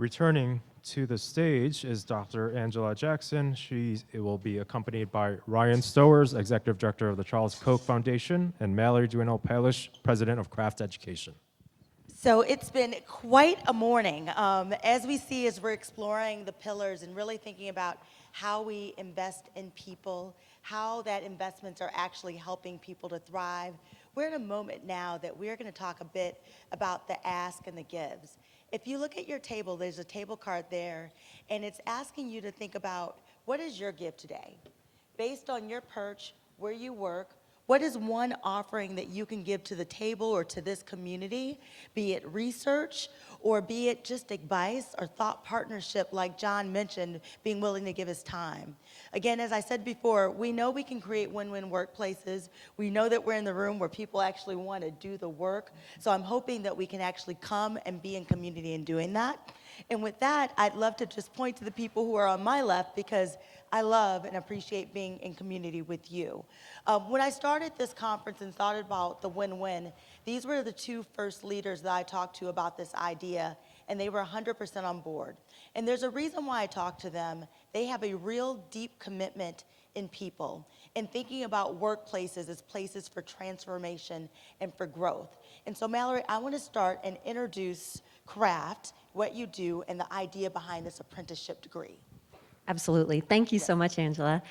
Returning to the stage is Dr. Angela Jackson. It will be accompanied by Ryan Stowers, Executive Director of the Charles Koch Foundation, and Mallory Dwinal-Palisch, President of Craft Education. So it's been quite a morning. As we're exploring the pillars and really thinking about how we invest in people, how that investments are actually helping people to thrive, we're in a moment now that we're going to talk a bit about the ask and the gives. If you look at your table, there's a table card there, and it's asking you to think about what is your give today? Based on your perch, where you work, what is one offering that you can give to the table or to this community, be it research or be it just advice or thought partnership like John mentioned, being willing to give his time. Again, as I said before, we know we can create win-win workplaces. We know that we're in the room where people actually want to do the work. So I'm hoping that we can actually come and be in community in doing that. And with that, I'd love to just point to the people who are on my left because I love and appreciate being in community with you. When I started this conference and thought about the win-win, these were the two first leaders that I talked to about this idea, and they were 100% on board. And there's a reason why I talked to them. They have a real deep commitment in people and thinking about workplaces as places for transformation and for growth. And so, Mallory, I want to start and introduce Craft, what you do, and the idea behind this apprenticeship degree. Absolutely. Thank you so much, Angela.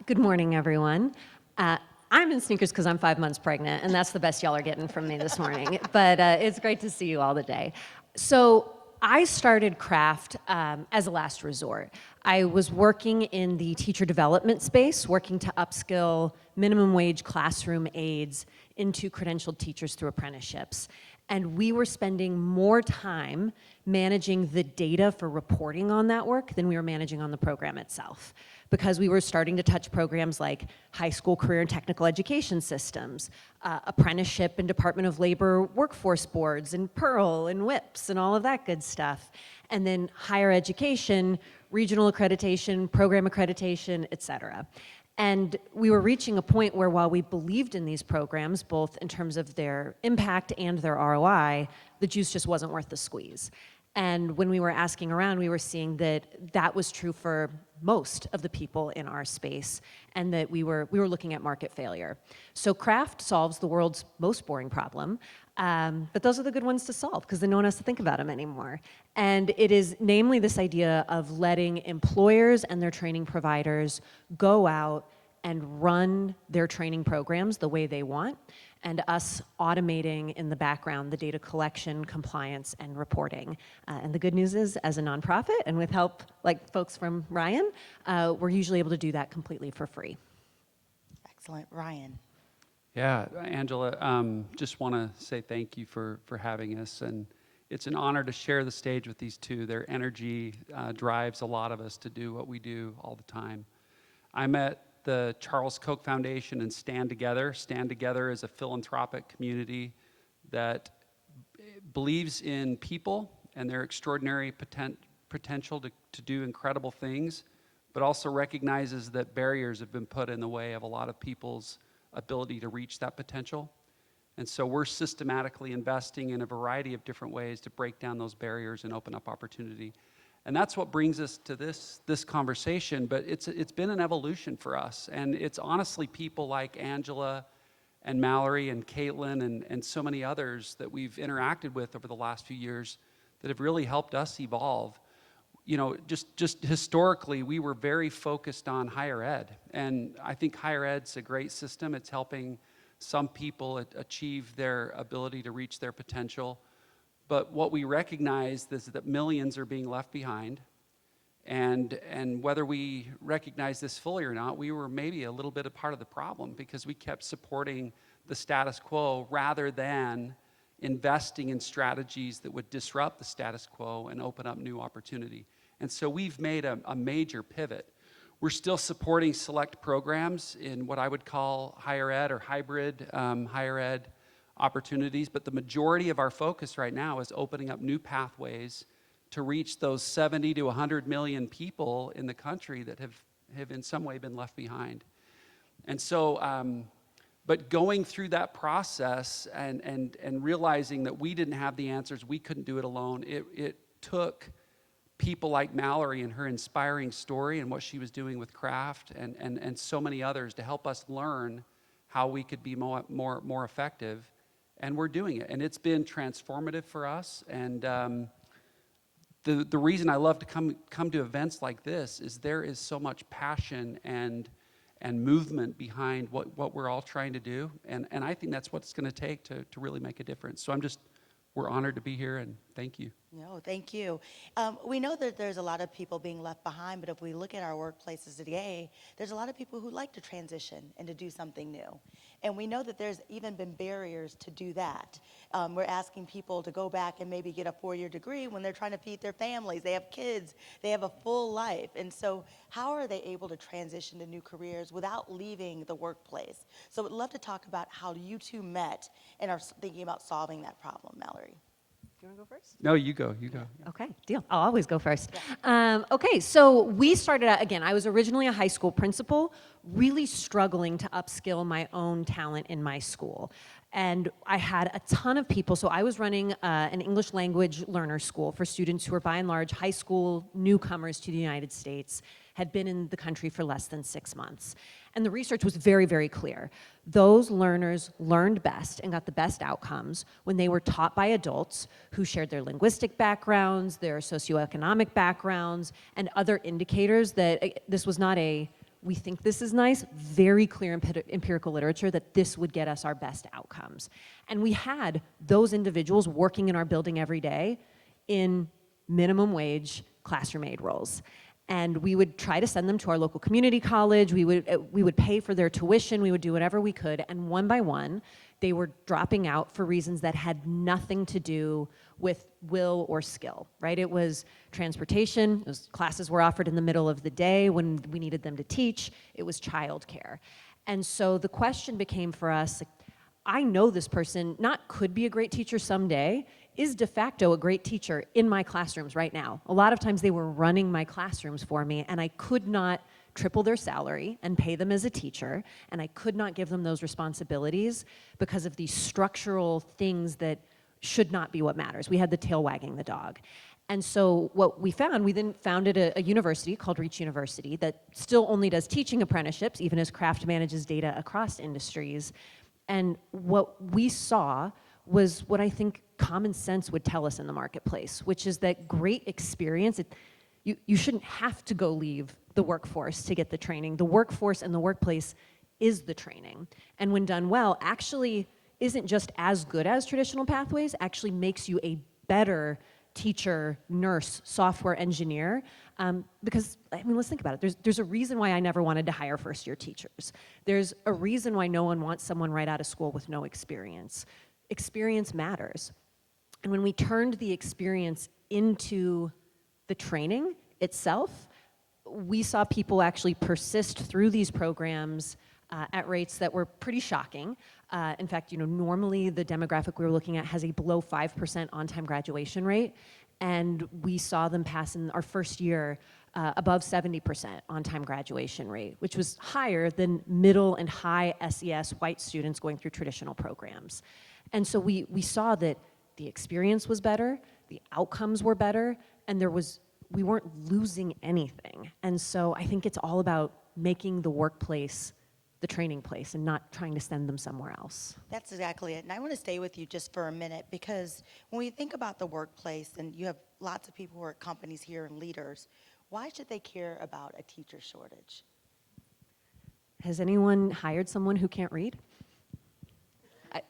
Good morning, everyone. I'm in sneakers because I'm 5 months pregnant, and that's the best y'all are getting from me this morning. But it's great to see you all today. So I started Craft as a last resort. I was working in the teacher development space, working to upskill minimum wage classroom aides into credentialed teachers through apprenticeships. And we were spending more time managing the data for reporting on that work than we were managing on the program itself, because we were starting to touch programs like high school career and technical education systems, apprenticeship and Department of Labor workforce boards, and Pearl and WIPs and all of that good stuff. And then higher education, regional accreditation, program accreditation, et cetera. And we were reaching a point where while we believed in these programs, both in terms of their impact and their ROI, the juice just wasn't worth the squeeze. And when we were asking around, we were seeing that that was true for most of the people in our space, and that we were looking at market failure. So Craft solves the world's most boring problem, but those are the good ones to solve because then no one has to think about them anymore. And it is namely this idea of letting employers and their training providers go out and run their training programs the way they want, and us automating in the background the data collection, compliance, and reporting. And the good news is, as a nonprofit, and with help like folks from Ryan, we're usually able to do that completely for free. Excellent. Ryan. Yeah, Angela, just want to say thank you for having us. And it's an honor to share the stage with these two. Their energy drives a lot of us to do what we do all the time. I'm at the Charles Koch Foundation and Stand Together. Stand Together is a philanthropic community that believes in people and their extraordinary potential to do incredible things, but also recognizes that barriers have been put in the way of a lot of people's ability to reach that potential. And so we're systematically investing in a variety of different ways to break down those barriers and open up opportunity. And that's what brings us to this conversation, but it's been an evolution for us. And it's honestly people like Angela and Mallory and Caitlin and so many others that we've interacted with over the last few years that have really helped us evolve. You know, just historically, we were very focused on higher ed. And I think higher ed's a great system. It's helping some people achieve their ability to reach their potential. But what we recognized is that millions are being left behind. And whether we recognize this fully or not, we were maybe a little bit a part of the problem because we kept supporting the status quo rather than investing in strategies that would disrupt the status quo and open up new opportunity. And so we've made a major pivot. We're still supporting select programs in what I would call higher ed or hybrid higher ed opportunities, but the majority of our focus right now is opening up new pathways to reach those 70 to 100 million people in the country that have in some way been left behind. And so, but going through that process and realizing that we didn't have the answers, we couldn't do it alone, it took people like Mallory and her inspiring story and what she was doing with craft and so many others to help us learn how we could be more effective. And we're doing it. And it's been transformative for us. And the reason I love to come to events like this is there is so much passion and movement behind what we're all trying to do. And I think that's what it's going to take to really make a difference. So we're honored to be here, and thank you. No, thank you. We know that there's a lot of people being left behind, but if we look at our workplaces today, there's a lot of people who like to transition and to do something new. And we know that there's even been barriers to do that. We're asking people to go back and maybe get a 4-year degree when they're trying to feed their families. They have kids. They have a full life. And so how are they able to transition to new careers without leaving the workplace? So I'd love to talk about how you two met and are thinking about solving that problem, Mallory. Do you want to go first? No, you go. Okay, deal. I'll always go first. Okay, so we started out, again, I was originally a high school principal, really struggling to upskill my own talent in my school. And I had a ton of people, so I was running an English language learner school for students who were by and large high school newcomers to the United States, had been in the country for less than 6 months. And the research was very, very clear. Those learners learned best and got the best outcomes when they were taught by adults who shared their linguistic backgrounds, their socioeconomic backgrounds, and other indicators that this was not a, we think this is nice, very clear empirical literature that this would get us our best outcomes. And we had those individuals working in our building every day in minimum wage classroom aide roles. And we would try to send them to our local community college. We would pay for their tuition. We would do whatever we could. And one by one, they were dropping out for reasons that had nothing to do with will or skill, right? It was transportation. Those classes were offered in the middle of the day when we needed them to teach. It was childcare. And so the question became for us, like, I know this person not could be a great teacher someday, is de facto a great teacher in my classrooms right now. A lot of times they were running my classrooms for me, and I could not triple their salary and pay them as a teacher, and I could not give them those responsibilities because of these structural things that should not be what matters. We had the tail wagging the dog. And so what we found, we then founded a university called Reach University that still only does teaching apprenticeships, even as Craft manages data across industries. And what we saw was what I think common sense would tell us in the marketplace, which is that great experience, you shouldn't have to go leave the workforce to get the training. The workforce and the workplace is the training. And when done well, actually isn't just as good as traditional pathways, actually makes you a better teacher, nurse, software engineer, because, I mean, let's think about it. There's a reason why I never wanted to hire first-year teachers. There's a reason why no one wants someone right out of school with no experience. Experience matters. And when we turned the experience into the training itself, we saw people actually persist through these programs at rates that were pretty shocking. In fact, normally the demographic we were looking at has a below 5% on-time graduation rate, and we saw them pass in our first year above 70% on-time graduation rate, which was higher than middle and high SES white students going through traditional programs. And so we saw that the experience was better, the outcomes were better, and we weren't losing anything. And so I think it's all about making the workplace the training place and not trying to send them somewhere else. That's exactly it. And I want to stay with you just for a minute, because when we think about the workplace, and you have lots of people who are at companies here and leaders, why should they care about a teacher shortage? Has anyone hired someone who can't read?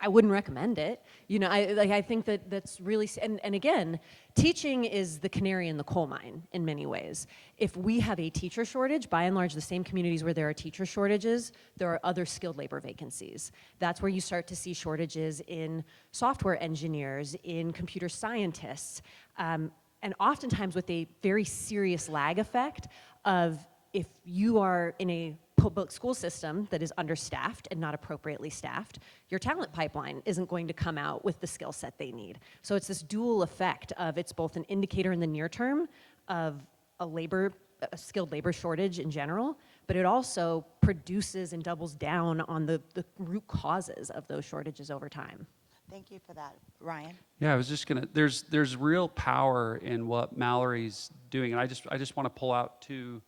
I wouldn't recommend it. I think that's really, and again, teaching is the canary in the coal mine in many ways. If we have a teacher shortage, by and large, the same communities where there are teacher shortages, there are other skilled labor vacancies. That's where you start to see shortages in software engineers, in computer scientists, and oftentimes with a very serious lag effect of if you are in a public school system that is understaffed and not appropriately staffed, your talent pipeline isn't going to come out with the skill set they need. So it's this dual effect of it's both an indicator in the near term of a skilled labor shortage in general, but it also produces and doubles down on the root causes of those shortages over time. Thank you for that, Ryan. Yeah, I was just gonna. There's real power in what Mallory's doing, and I just want to pull out two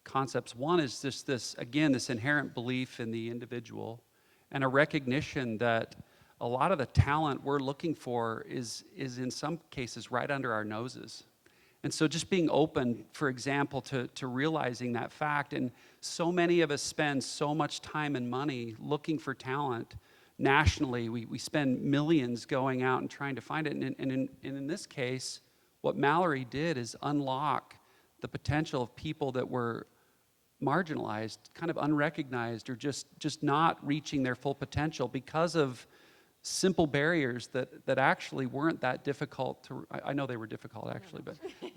concepts. One is this again, this inherent belief in the individual, and a recognition that a lot of the talent we're looking for is in some cases right under our noses. And so just being open, for example, to realizing that fact. And so many of us spend so much time and money looking for talent nationally. We spend millions going out and trying to find it. And in this case, what Mallory did is unlock the potential of people that were marginalized, kind of unrecognized, or just not reaching their full potential because of simple barriers that actually weren't that difficult to, I know they were difficult actually,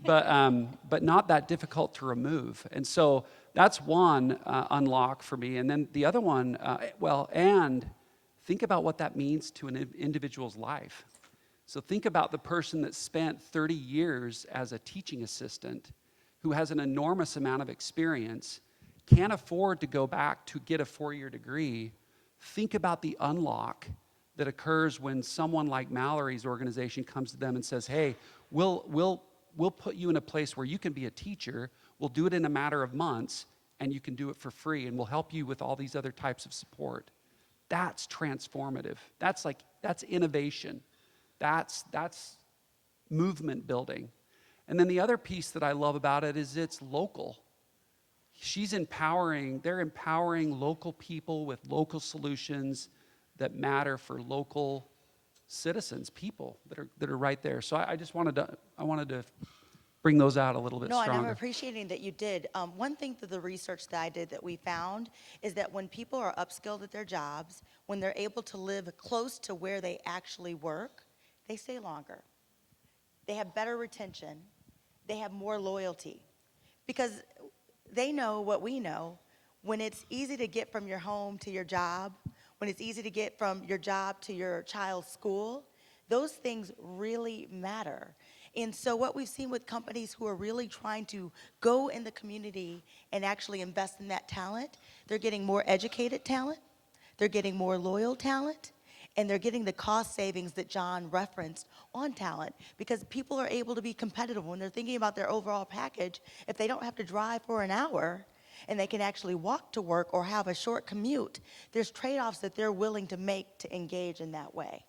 but not that difficult to remove. And so that's one unlock for me. And then the other one, and think about what that means to an individual's life. So think about the person that spent 30 years as a teaching assistant, who has an enormous amount of experience, can't afford to go back to get a 4-year degree. Think about the unlock that occurs when someone like Mallory's organization comes to them and says, hey, we'll put you in a place where you can be a teacher, we'll do it in a matter of months, and you can do it for free, and we'll help you with all these other types of support. That's transformative. That's innovation. That's movement building. And then the other piece that I love about it is it's local. They're empowering local people with local solutions that matter for local citizens, people that are right there. So I wanted to bring those out a little bit No, and stronger. I'm appreciating that you did. One thing through the research that I did that we found is that when people are upskilled at their jobs, when they're able to live close to where they actually work, they stay longer. They have better retention. They have more loyalty. Because they know what we know. When it's easy to get from your home to your job, when it's easy to get from your job to your child's school, those things really matter. And so what we've seen with companies who are really trying to go in the community and actually invest in that talent, they're getting more educated talent, they're getting more loyal talent, and they're getting the cost savings that John referenced on talent, because people are able to be competitive when they're thinking about their overall package. If they don't have to drive for an hour and they can actually walk to work or have a short commute, there's trade-offs that they're willing to make to engage in that way.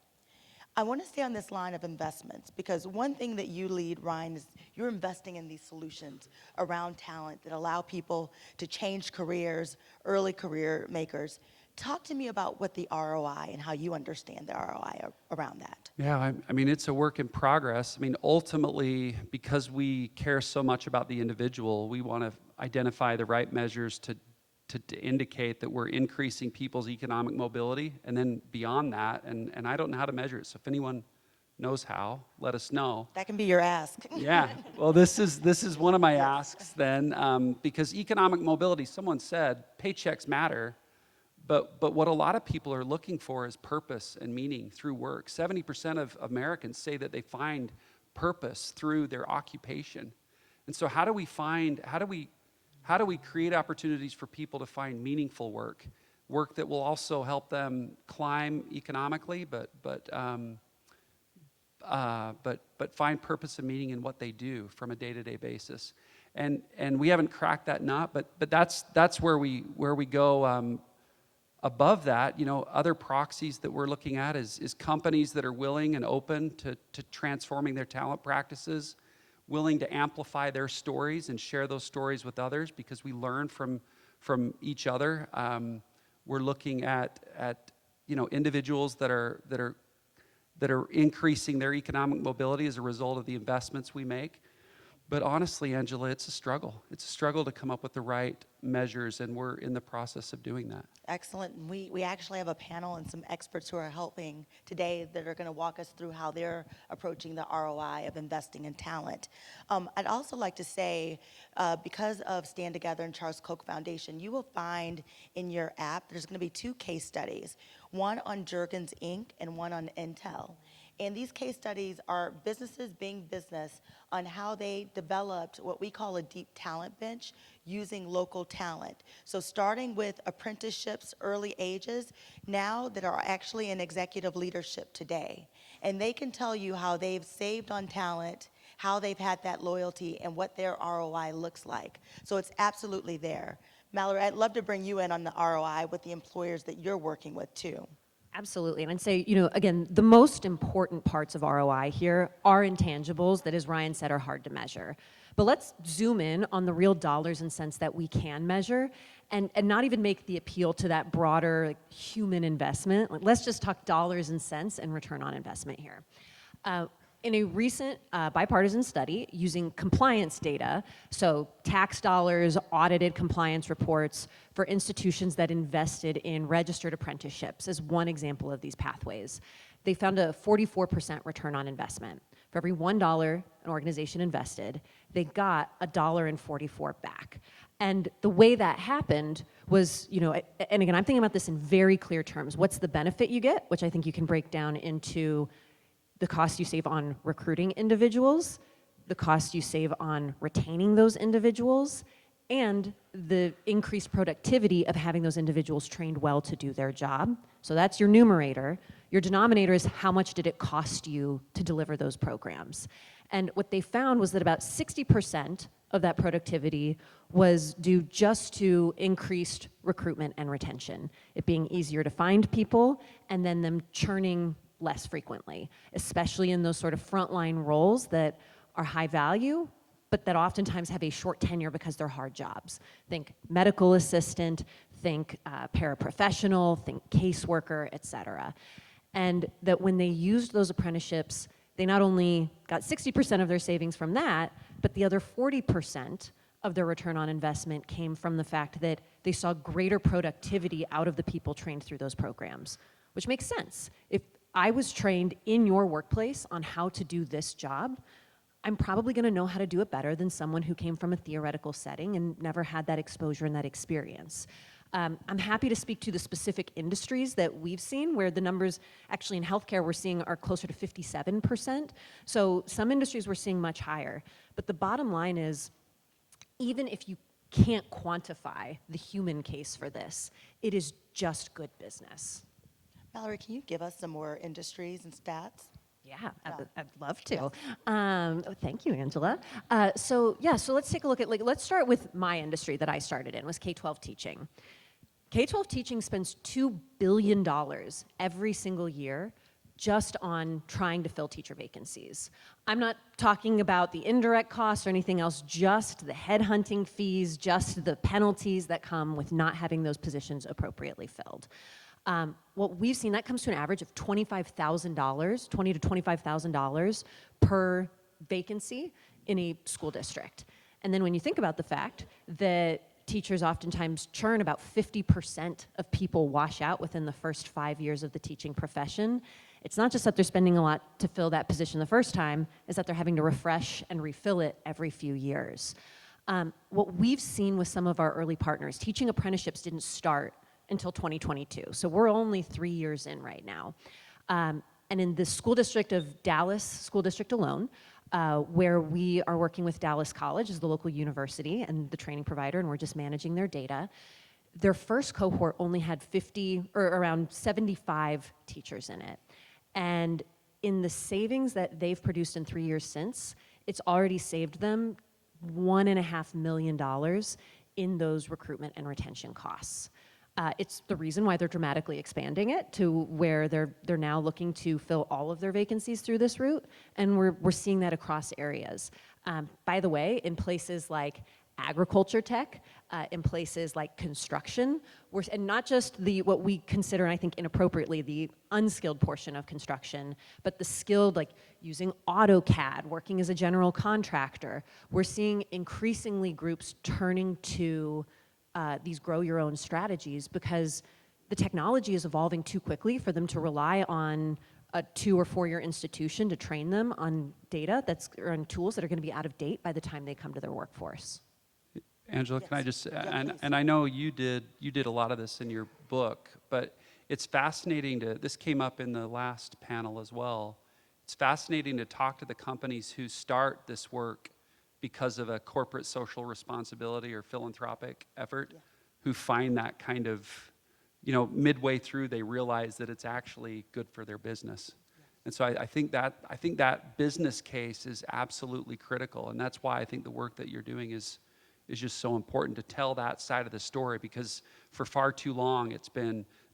I want to stay on this line of investments, because one thing that you lead, Ryan, is you're investing in these solutions around talent that allow people to change careers, early career makers. Talk to me about what the ROI and how you understand the ROI around that. Yeah, I mean, it's a work in progress. I mean, ultimately, because we care so much about the individual, we want to identify the right measures to indicate that we're increasing people's economic mobility, and then beyond that, and I don't know how to measure it, so if anyone knows how, let us know. That can be your ask. Yeah, well, this is one of my asks then, because economic mobility, someone said, paychecks matter, but what a lot of people are looking for is purpose and meaning through work. 70% of Americans say that they find purpose through their occupation. And so how do we create opportunities for people to find meaningful work that will also help them climb economically, but find purpose and meaning in what they do from a day-to-day basis. And we haven't cracked that nut, but that's where we go. Above that, other proxies that we're looking at is companies that are willing and open to transforming their talent practices, willing to amplify their stories and share those stories with others, because we learn from each other. We're looking at individuals that are increasing their economic mobility as a result of the investments we make. But honestly, Angela, it's a struggle. It's a struggle to come up with the right measures, and we're in the process of doing that. Excellent. We actually have a panel and some experts who are helping today that are going to walk us through how they're approaching the ROI of investing in talent. I'd also like to say, because of Stand Together and Charles Koch Foundation, you will find in your app there's going to be 2 case studies, one on Jergens Inc. and one on Intel. And these case studies are businesses being business on how they developed what we call a deep talent bench using local talent. So starting with apprenticeships early ages, now that are actually in executive leadership today. And they can tell you how they've saved on talent, how they've had that loyalty, and what their ROI looks like. So it's absolutely there. Mallory, I'd love to bring you in on the ROI with the employers that you're working with too. Absolutely. And I'd say, again, the most important parts of ROI here are intangibles that, as Ryan said, are hard to measure. But let's zoom in on the real dollars and cents that we can measure and not even make the appeal to that broader human investment. Let's just talk dollars and cents and return on investment here. In a recent bipartisan study using compliance data, so tax dollars, audited compliance reports for institutions that invested in registered apprenticeships as one example of these pathways, they found a 44% return on investment. For every $1 an organization invested, they got $1.44 back. And the way that happened was, and again, I'm thinking about this in very clear terms. What's the benefit you get, which I think you can break down into the cost you save on recruiting individuals, the cost you save on retaining those individuals, and the increased productivity of having those individuals trained well to do their job. So that's your numerator. Your denominator is how much did it cost you to deliver those programs. And what they found was that about 60% of that productivity was due just to increased recruitment and retention. It being easier to find people and then them churning less frequently, especially in those sort of frontline roles that are high value, but that oftentimes have a short tenure because they're hard jobs. Think medical assistant, think paraprofessional, think caseworker, et cetera. And that when they used those apprenticeships, they not only got 60% of their savings from that, but the other 40% of their return on investment came from the fact that they saw greater productivity out of the people trained through those programs, which makes sense. If I was trained in your workplace on how to do this job, I'm probably going to know how to do it better than someone who came from a theoretical setting and never had that exposure and that experience. I'm happy to speak to the specific industries that we've seen where the numbers actually in healthcare we're seeing are closer to 57%. So some industries we're seeing much higher. But the bottom line is, even if you can't quantify the human case for this, it is just good business. Mallory, can you give us some more industries and stats? Yeah, I'd love to. Thank you, Angela. So let's take a look at, let's start with my industry that I started in, was K-12 teaching. K-12 teaching spends $2 billion every single year just on trying to fill teacher vacancies. I'm not talking about the indirect costs or anything else, just the headhunting fees, just the penalties that come with not having those positions appropriately filled. What we've seen, that comes to an average of $25,000, $20,000 to $25,000 per vacancy in a school district. And then when you think about the fact that teachers oftentimes churn, about 50% of people wash out within the first 5 years of the teaching profession, it's not just that they're spending a lot to fill that position the first time, it's that they're having to refresh and refill it every few years. What we've seen with some of our early partners, teaching apprenticeships didn't start until 2022. So we're only 3 years in right now. And in the school district of Dallas School District alone, where we are working with Dallas College as the local university and the training provider, and we're just managing their data, their first cohort only had 50 or around 75 teachers in it. And in the savings that they've produced in 3 years since, it's already saved them $1.5 million in those recruitment and retention costs. It's the reason why they're dramatically expanding it to where they're now looking to fill all of their vacancies through this route, and we're seeing that across areas. By the way, in places like agriculture tech, in places like construction, and not just what we consider, and I think inappropriately, the unskilled portion of construction, but the skilled, like using AutoCAD, working as a general contractor. We're seeing increasingly groups turning to these grow your own strategies because the technology is evolving too quickly for them to rely on a 2 or 4 year institution to train them on data or on tools that are going to be out of date by the time they come to their workforce. Angela, Yes. can I just, Yeah, please. and I know you did a lot of this in your book, but it's fascinating this came up in the last panel as well. it's fascinating to talk to the companies who start this work because of a corporate social responsibility or philanthropic effort, who find that kind of, midway through they realize that it's actually good for their business. And so I think that business case is absolutely critical, and that's why I think the work that you're doing is just so important, to tell that side of the story, because for far too long it's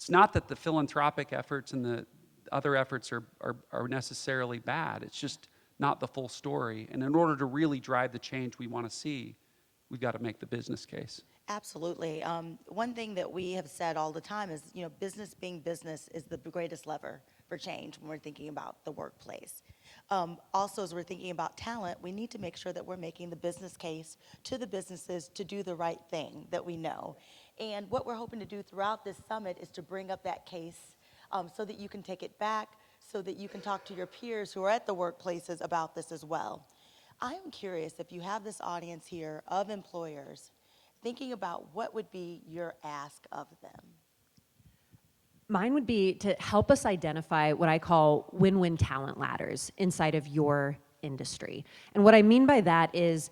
not that the philanthropic efforts and the other efforts are necessarily bad, it's just not the full story. And in order to really drive the change we want to see, we've got to make the business case. Absolutely. One thing that we have said all the time is, business being business is the greatest lever for change when we're thinking about the workplace. Also, as we're thinking about talent, we need to make sure that we're making the business case to the businesses to do the right thing that we know. And what we're hoping to do throughout this summit is to bring up that case so that you can take it back, so that you can talk to your peers who are at the workplaces about this as well. I am curious if you have this audience here of employers thinking about what would be your ask of them. Mine would be to help us identify what I call win-win talent ladders inside of your industry. And what I mean by that is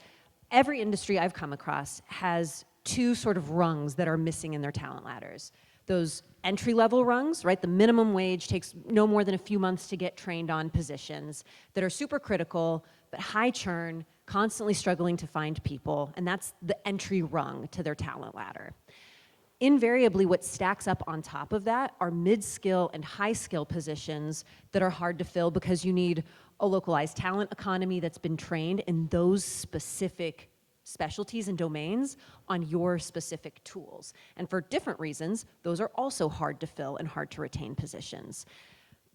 every industry I've come across has two sort of rungs that are missing in their talent ladders. Those entry-level rungs, right? The minimum wage takes no more than a few months to get trained on positions that are super critical, but high churn, constantly struggling to find people, and that's the entry rung to their talent ladder. Invariably, what stacks up on top of that are mid-skill and high-skill positions that are hard to fill because you need a localized talent economy that's been trained in those specific specialties and domains on your specific tools. And for different reasons, those are also hard to fill and hard to retain positions.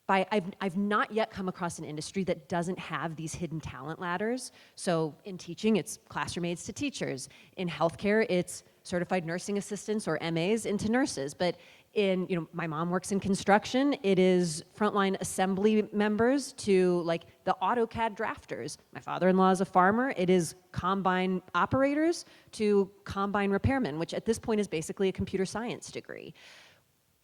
I've not yet come across an industry that doesn't have these hidden talent ladders. So in teaching, it's classroom aides to teachers. In healthcare, it's certified nursing assistants or MAs into nurses. But my mom works in construction. It is frontline assembly members to like the AutoCAD drafters. My father-in-law is a farmer. It is combine operators to combine repairmen, which at this point is basically a computer science degree.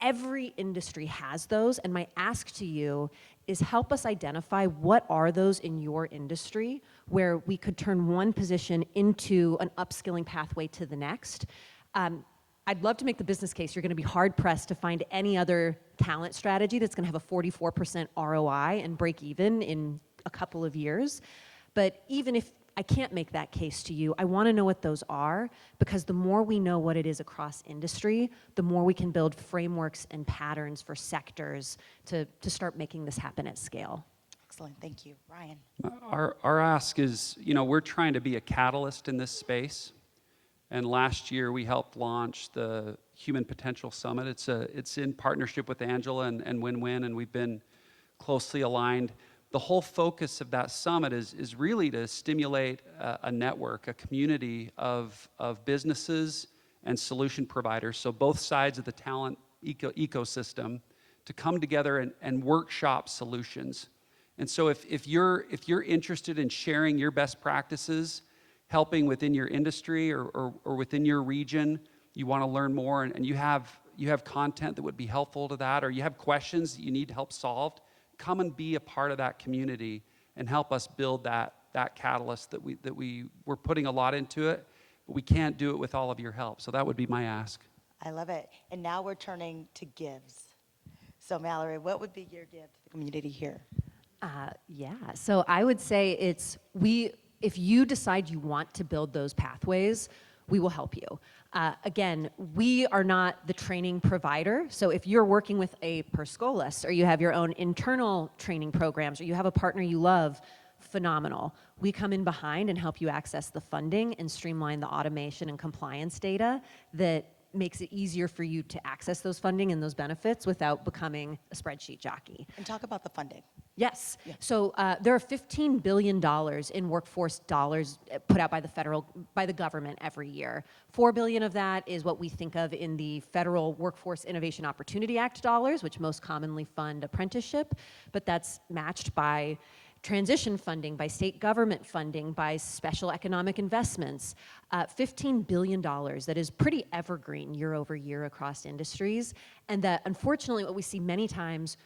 Every industry has those, and my ask to you is help us identify what are those in your industry where we could turn one position into an upskilling pathway to the next. I'd love to make the business case. You're going to be hard-pressed to find any other talent strategy that's going to have a 44% ROI and break even in a couple of years. But even if I can't make that case to you, I want to know what those are, because the more we know what it is across industry, the more we can build frameworks and patterns for sectors to start making this happen at scale. Excellent, thank you. Ryan. Our ask is, we're trying to be a catalyst in this space. And last year we helped launch the Human Potential Summit. It's in partnership with Angela and Win-Win, and we've been closely aligned. The whole focus of that summit is really to stimulate a network, a community of businesses and solution providers, so both sides of the talent ecosystem, to come together and workshop solutions. And so if you're interested in sharing your best practices, helping within your industry or within your region, you want to learn more, and you have content that would be helpful to that, or you have questions that you need help solved, come and be a part of that community and help us build that catalyst that we're putting a lot into it, but we can't do it with all of your help. So that would be my ask. I love it. And now we're turning to gives. So Mallory, what would be your gift to the community here? So I would say if you decide you want to build those pathways, we will help you. Again, we are not the training provider, so if you're working with a Perscolas, or you have your own internal training programs, or you have a partner you love, phenomenal. We come in behind and help you access the funding and streamline the automation and compliance data that makes it easier for you to access those funding and those benefits without becoming a spreadsheet jockey. And talk about the funding. Yes. Yeah. So there are $15 billion in workforce dollars put out by the government every year. $4 billion of that is what we think of in the Federal Workforce Innovation Opportunity Act dollars, which most commonly fund apprenticeship, but that's matched by transition funding, by state government funding, by special economic investments. $15 billion that is pretty evergreen year over year across industries, and that unfortunately what we see many times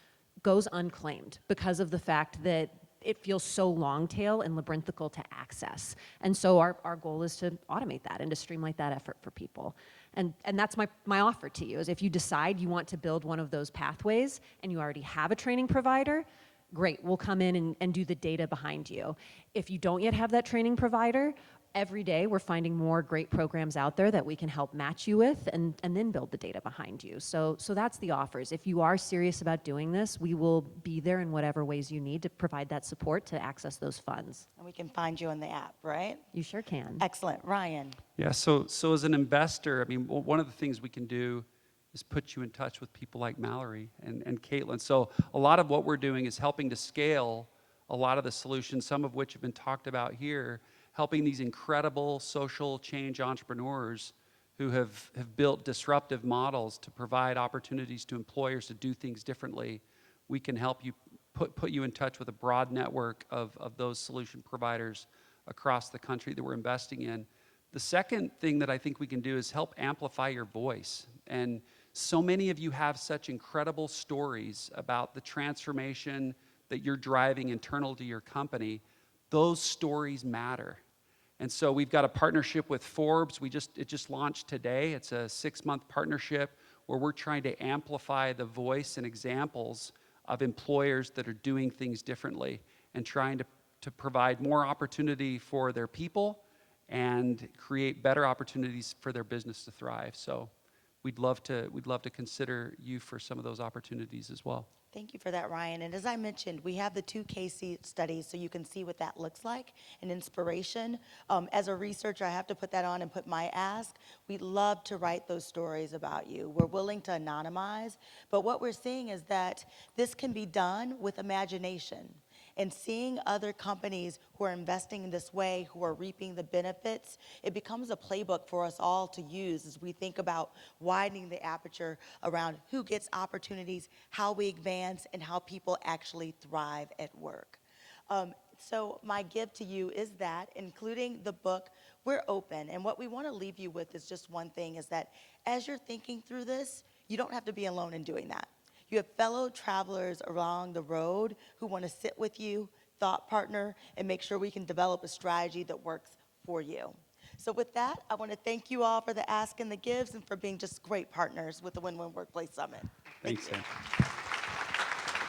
goes unclaimed because of the fact that it feels so long tail and labyrinthical to access. And so our goal is to automate that and to streamline that effort for people. And that's my offer to you, is if you decide you want to build one of those pathways and you already have a training provider, great, we'll come in and do the data behind you. If you don't yet have that training provider, every day we're finding more great programs out there that we can help match you with and then build the data behind you. So that's the offers. If you are serious about doing this, we will be there in whatever ways you need to provide that support to access those funds. And we can find you in the app, right? You sure can. Excellent. Ryan. Yeah, so as an investor, I mean, one of the things we can do is put you in touch with people like Mallory and Caitlin. So a lot of what we're doing is helping to scale a lot of the solutions, some of which have been talked about here, helping these incredible social change entrepreneurs who have built disruptive models to provide opportunities to employers to do things differently. We can help you put you in touch with a broad network of those solution providers across the country that we're investing in. The second thing that I think we can do is help amplify your voice. And so many of you have such incredible stories about the transformation that you're driving internal to your company. Those stories matter. And so we've got a partnership with Forbes. It just launched today. It's a 6-month partnership where we're trying to amplify the voice and examples of employers that are doing things differently and trying to provide more opportunity for their people and create better opportunities for their business to thrive. So we'd love to consider you for some of those opportunities as well. Thank you for that, Ryan. And as I mentioned, we have the 2 case studies so you can see what that looks like, an inspiration. As a researcher, I have to put that on and put my ask. We'd love to write those stories about you. We're willing to anonymize, but what we're seeing is that this can be done with imagination. And seeing other companies who are investing in this way, who are reaping the benefits, it becomes a playbook for us all to use as we think about widening the aperture around who gets opportunities, how we advance, and how people actually thrive at work. So my give to you is that, including the book, we're open. And what we want to leave you with is just one thing, is that as you're thinking through this, you don't have to be alone in doing that. You have fellow travelers along the road who want to sit with you, thought partner, and make sure we can develop a strategy that works for you. So with that, I want to thank you all for the ask and the gives and for being just great partners with the Win-Win Workplace Summit. Thanks, you. Sam.